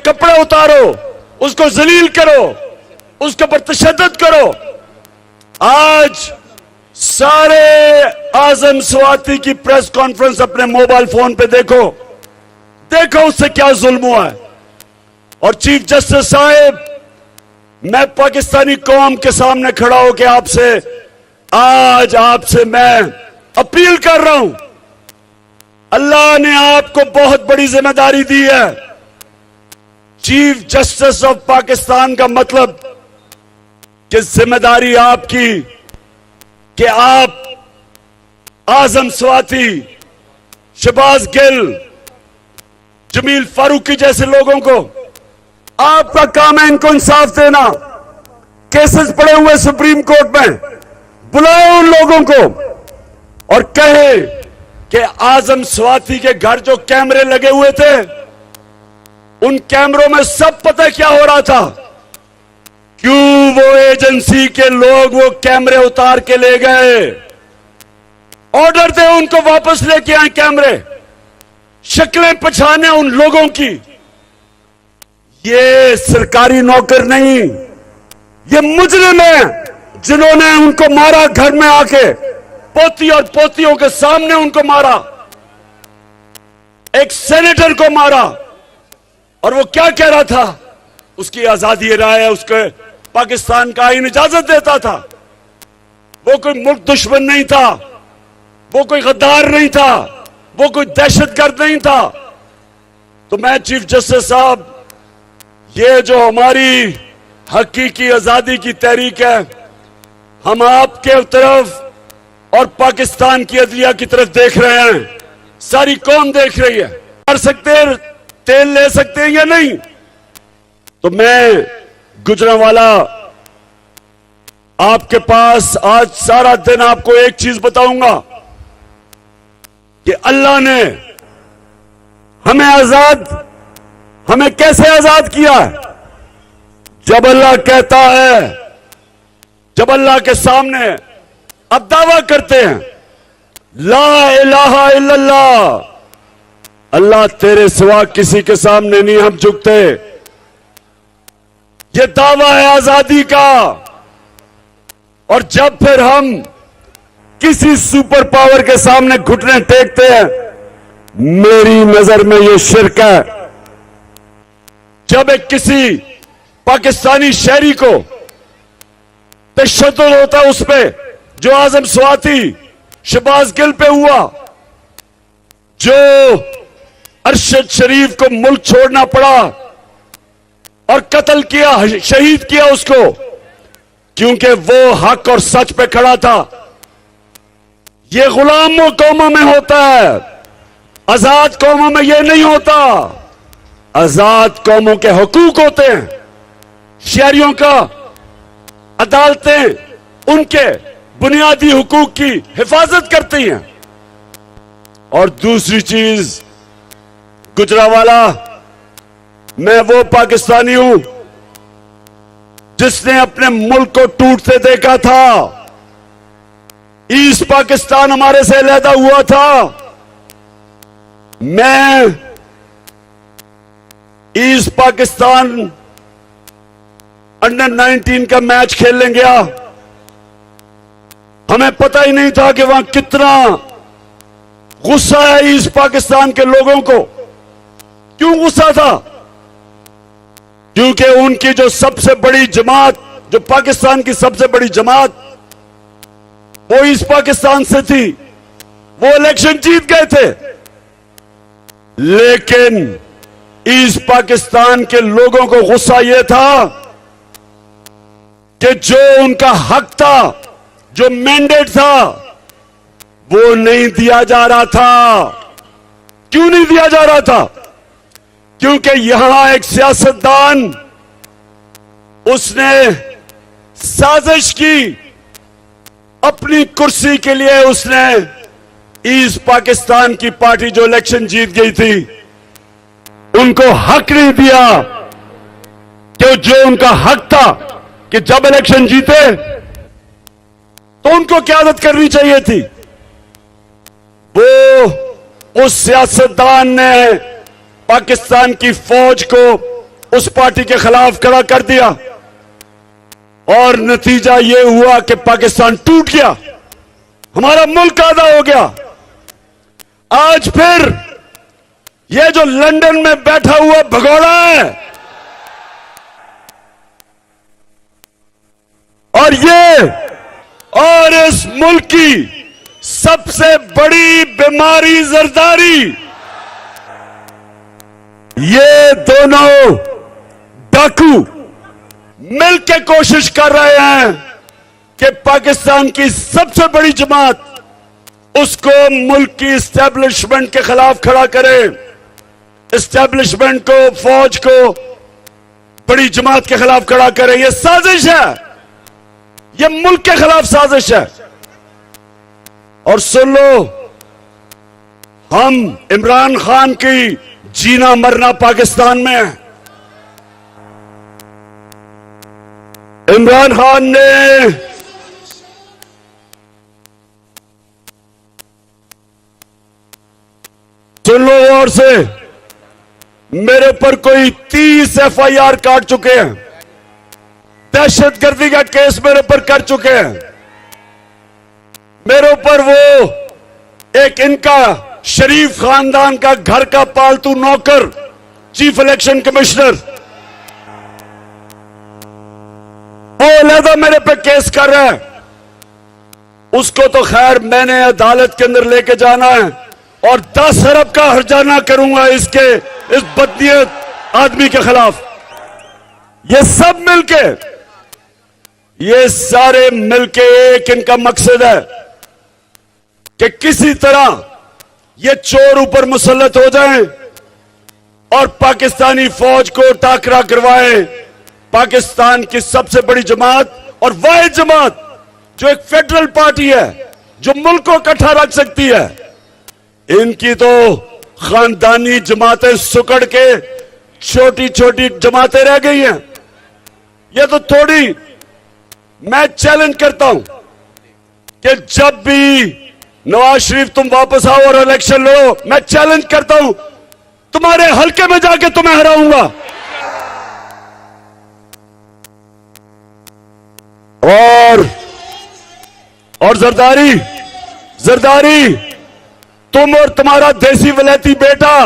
कपड़े उतारो, उसको जलील करो, उसके ऊपर तशद्दुद करो। आज सारे आजम स्वाति की प्रेस कॉन्फ्रेंस अपने मोबाइल फोन पे देखो, देखो उससे क्या जुल्म हुआ है। और चीफ जस्टिस साहब, मैं पाकिस्तानी कौम के सामने खड़ा होकर आपसे मैं अपील कर रहा हूं, अल्लाह ने आपको बहुत बड़ी जिम्मेदारी दी है। चीफ जस्टिस ऑफ पाकिस्तान का मतलब कि जिम्मेदारी आपकी कि आप आजम स्वाति, शहबाज गिल, जमील फारूकी जैसे लोगों को, आपका काम है इनको इंसाफ देना। केसेस पड़े हुए सुप्रीम कोर्ट में, बुलाए उन लोगों को और कहे कि आजम स्वाति के घर जो कैमरे लगे हुए थे, उन कैमरों में सब पता क्या हो रहा था, क्यों वो एजेंसी के लोग वो कैमरे उतार के ले गए। ऑर्डर दे उनको वापस लेके आए कैमरे, शक्लें पहचाने उन लोगों की। ये सरकारी नौकर नहीं, ये मुजरिम है जिन्होंने उनको मारा, घर में आके पोती और पोतियों के सामने उनको मारा, एक सेनेटर को मारा। और वो क्या कह रहा था, उसकी आजादी राय है, उसके पाकिस्तान का आईन इजाजत देता था। वो कोई मुल्क दुश्मन नहीं था, वो कोई गद्दार नहीं था, वो कोई दहशतगर्द नहीं था। तो मैं चीफ जस्टिस साहब, ये जो हमारी हकीकी आजादी की तहरीक है, हम आपके तरफ और पाकिस्तान की अदलिया की तरफ देख रहे हैं, सारी कौम देख रही है। कर सकते हैं, तेल ले सकते हैं या नहीं? तो मैं गुजरांवाला आपके पास आज सारा दिन आपको एक चीज बताऊंगा कि अल्लाह ने हमें कैसे आजाद किया है। जब अल्लाह कहता है, जब अल्लाह के सामने अब दावा करते हैं ला इलाहा इल्लल्लाह, अल्लाह तेरे सिवा किसी के सामने नहीं हम झुकते, ये दावा है आजादी का। और जब फिर हम किसी सुपर पावर के सामने घुटने टेकते हैं, मेरी नजर में ये शिर्क है। जब एक किसी पाकिस्तानी शहरी को तशद्दुद होता है उस पे, जो आजम स्वाति, शहबाज गिल पे हुआ, जो अरशद शरीफ को मुल्क छोड़ना पड़ा और कत्ल किया, शहीद किया उसको, क्योंकि वो हक और सच पे खड़ा था। ये गुलामों कौमों में होता है, आजाद कौमों में ये नहीं होता। आजाद कौमों के हुकूक होते हैं, शहरियों का अदालतें उनके बुनियादी हुकूक की हिफाजत करती हैं। और दूसरी चीज, गुजरांवाला, मैं वो पाकिस्तानी हूं जिसने अपने मुल्क को टूटते देखा था। ईस्ट पाकिस्तान हमारे से अलहदा हुआ था। मैं ईस्ट पाकिस्तान अंडर 19 का मैच खेलने गया, हमें पता ही नहीं था कि वहां कितना गुस्सा है ईस्ट पाकिस्तान के लोगों को। क्यों गुस्सा था? क्योंकि उनकी जो सबसे बड़ी जमात, जो पाकिस्तान की सबसे बड़ी जमात, वो ईस्ट पाकिस्तान से थी, वो इलेक्शन जीत गए थे। लेकिन ईस्ट पाकिस्तान के लोगों को गुस्सा यह था कि जो उनका हक था, जो मैंडेट था, वो नहीं दिया जा रहा था। क्यों नहीं दिया जा रहा था? क्योंकि यहां एक सियासतदान, उसने साजिश की अपनी कुर्सी के लिए। उसने ईस्ट पाकिस्तान की पार्टी जो इलेक्शन जीत गई थी, उनको हक नहीं दिया कि जो उनका हक था कि जब इलेक्शन जीते तो उनको क़यादत करनी चाहिए थी। वो उस सियासतदान ने पाकिस्तान की फौज को उस पार्टी के खिलाफ खड़ा कर दिया और नतीजा यह हुआ कि पाकिस्तान टूट गया, हमारा मुल्क आधा हो गया। आज फिर यह जो लंदन में बैठा हुआ भगोड़ा है और इस मुल्क की सबसे बड़ी बीमारी जरदारी, ये दोनों डाकू मिलकर कोशिश कर रहे हैं कि पाकिस्तान की सबसे बड़ी जमात उसको मुल्क की इस्टेब्लिशमेंट के खिलाफ खड़ा करे, इस्टेब्लिशमेंट को, फौज को बड़ी जमात के खिलाफ खड़ा करे। यह साजिश है, यह मुल्क के खिलाफ साजिश है। और सुन लो, हम इमरान खान की जीना मरना पाकिस्तान में है। इमरान खान ने सुन लो और से, मेरे ऊपर कोई 30 FIR काट चुके हैं, दहशतगर्दी का केस मेरे ऊपर कर चुके हैं। मेरे ऊपर वो एक इनका शरीफ खानदान का घर का पालतू नौकर, चीफ इलेक्शन कमिश्नर, वो अलहदा मेरे पे केस कर रहा है। उसको तो खैर मैंने अदालत के अंदर लेके जाना है और 10 अरब का हर्जाना करूंगा इस बदनीयत आदमी के खिलाफ। ये सब मिलके, ये सारे मिलके एक इनका मकसद है कि किसी तरह ये चोर ऊपर मुसल्लत हो जाएं और पाकिस्तानी फौज को टाकरा करवाएं। पाकिस्तान की सबसे बड़ी जमात और वाहिद जमात जो एक फेडरल पार्टी है, जो मुल्क को इकट्ठा रख सकती है, इनकी तो खानदानी जमातें सुकड़ के छोटी छोटी जमातें रह गई हैं। ये तो थोड़ी, मैं चैलेंज करता हूं कि जब भी नवाज शरीफ तुम वापस आओ और इलेक्शन लड़ो, मैं चैलेंज करता हूं तुम्हारे हलके में जाके तुम्हें हराऊंगा। और जरदारी तुम और तुम्हारा देसी वलैती बेटा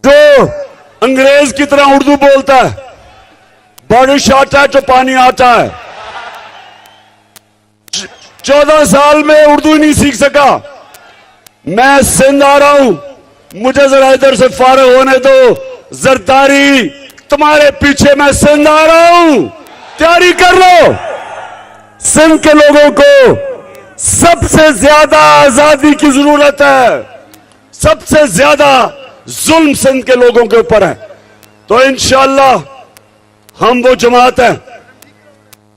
जो अंग्रेज की तरह उर्दू बोलता है, बारिश आता है तो पानी आता है, 14 साल में उर्दू नहीं सीख सका। मैं सिंध आ रहा हूं, मुझे जरा इधर से फारग होने दो। जरदारी तुम्हारे पीछे मैं सिंध आ रहा हूं, तैयारी कर लो। सिंध के लोगों को सबसे ज्यादा आजादी की जरूरत है, सबसे ज्यादा जुल्म सिंध के लोगों के ऊपर है। तो इंशाअल्लाह हम वो जमात है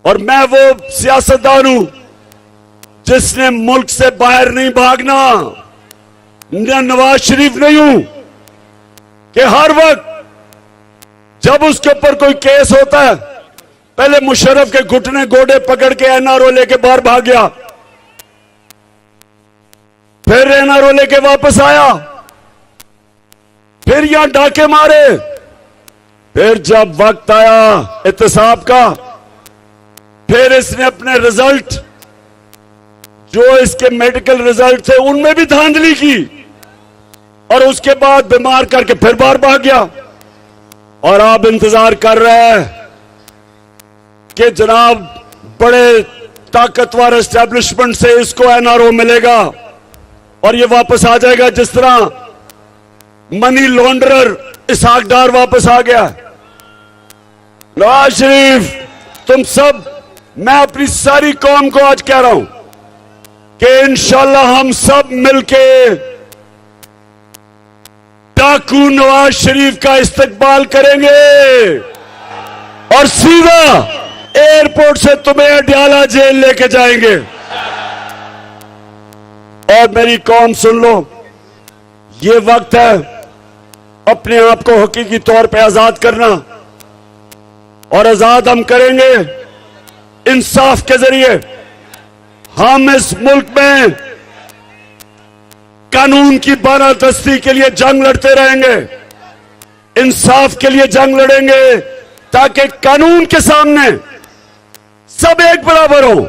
और मैं वो सियासतदान हूं जिसने मुल्क से बाहर नहीं भागना। मैं नवाज शरीफ नहीं हूं कि हर वक्त जब उसके ऊपर कोई केस होता है पहले मुशर्रफ के घुटने गोडे पकड़ के NRO लेके बाहर भाग गया, फिर NRO लेके वापस आया, फिर यहां डाके मारे, फिर जब वक्त आया एहतसाब का, फिर इसने अपने रिजल्ट जो इसके मेडिकल रिजल्ट थे उनमें भी धांधली की और उसके बाद बीमार करके फिर बाहर भाग गया। और आप इंतजार कर रहे हैं कि जनाब बड़े ताकतवर एस्टेब्लिशमेंट से इसको NRO मिलेगा और ये वापस आ जाएगा, जिस तरह मनी लॉन्ड्रर इसहाक डार वापस आ गया। नवाज शरीफ, तुम सब, मैं अपनी सारी कौम को आज कह रहा हूं कि इंशाअल्लाह हम सब मिलके डाकू नवाज शरीफ का इस्तकबाल करेंगे और सीधा एयरपोर्ट से तुम्हें अडयाला जेल लेके जाएंगे। और मेरी कौम सुन लो, ये वक्त है अपने आप को हकीकी तौर पे आजाद करना और आजाद हम करेंगे इंसाफ के जरिए। हम इस मुल्क में कानून की बारादस्ती के लिए जंग लड़ते रहेंगे, इंसाफ के लिए जंग लड़ेंगे, ताकि कानून के सामने सब एक बराबर हो।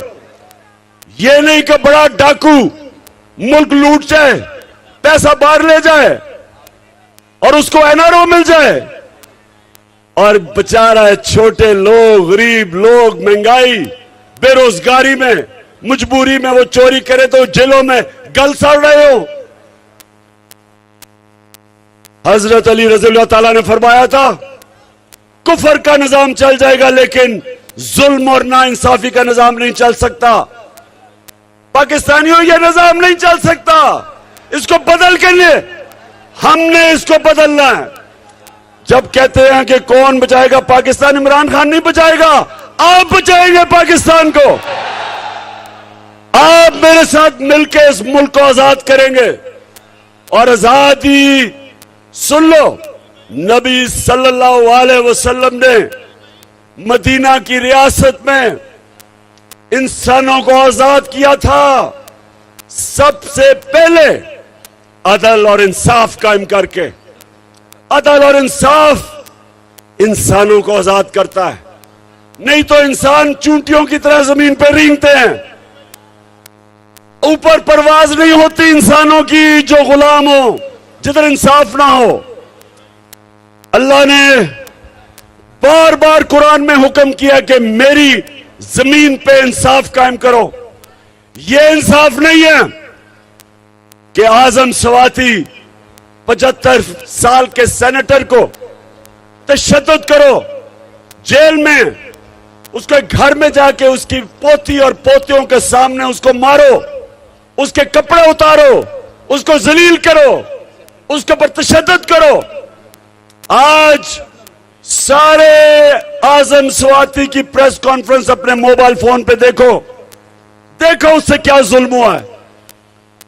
ये नहीं कि बड़ा डाकू मुल्क लूट जाए, पैसा बाहर ले जाए और उसको एनआरओ मिल जाए, और बेचारा छोटे लोग, गरीब लोग महंगाई, बेरोजगारी में, मजबूरी में वो चोरी करे तो जेलों में गल सड़ रहे हो। हजरत अली रज़ियल्लाहु ताला ने फरमाया था, कुफर का निजाम चल जाएगा लेकिन जुल्म और नाइंसाफी का निजाम नहीं चल सकता। पाकिस्तानियों, यह निजाम नहीं चल सकता। इसको बदल के लिए हमने इसको बदलना है। जब कहते हैं कि कौन बचाएगा पाकिस्तान, इमरान खान नहीं बचाएगा, आप बचाएंगे पाकिस्तान को। आप मेरे साथ मिलकर इस मुल्क को आजाद करेंगे। और आजादी सुन लो, नबी सल्लल्लाहु अलैहि वसल्लम ने मदीना की रियासत में इंसानों को आजाद किया था, सबसे पहले अदल और इंसाफ कायम करके। अदल और इंसाफ इंसानों को आजाद करता है, नहीं तो इंसान चूंटियों की तरह जमीन पर रेंगते हैं। ऊपर परवाज नहीं होती इंसानों की जो गुलाम हो, जिधर इंसाफ ना हो। अल्लाह ने बार बार कुरान में हुक्म किया कि मेरी जमीन पे इंसाफ कायम करो। यह इंसाफ नहीं है कि आजम सवाती 75 साल के सेनेटर को तशद्दुद करो, जेल में उसके घर में जाके उसकी पोती और पोतियों के सामने उसको मारो, उसके कपड़े उतारो, उसको जलील करो, उसके ऊपर तशद्दुद करो। आज सारे आजम सवाती की प्रेस कॉन्फ्रेंस अपने मोबाइल फोन पे देखो, देखो उससे क्या जुल्म हुआ है।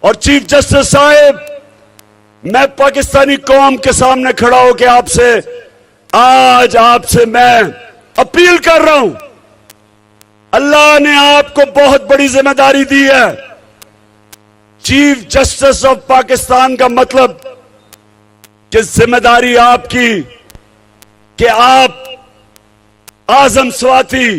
और चीफ जस्टिस साहब, मैं पाकिस्तानी कौम के सामने खड़ा होकर आज आपसे मैं अपील कर रहा हूं। अल्लाह ने आपको बहुत बड़ी जिम्मेदारी दी है। चीफ जस्टिस ऑफ पाकिस्तान का मतलब कि जिम्मेदारी आपकी कि आप आजम सवाती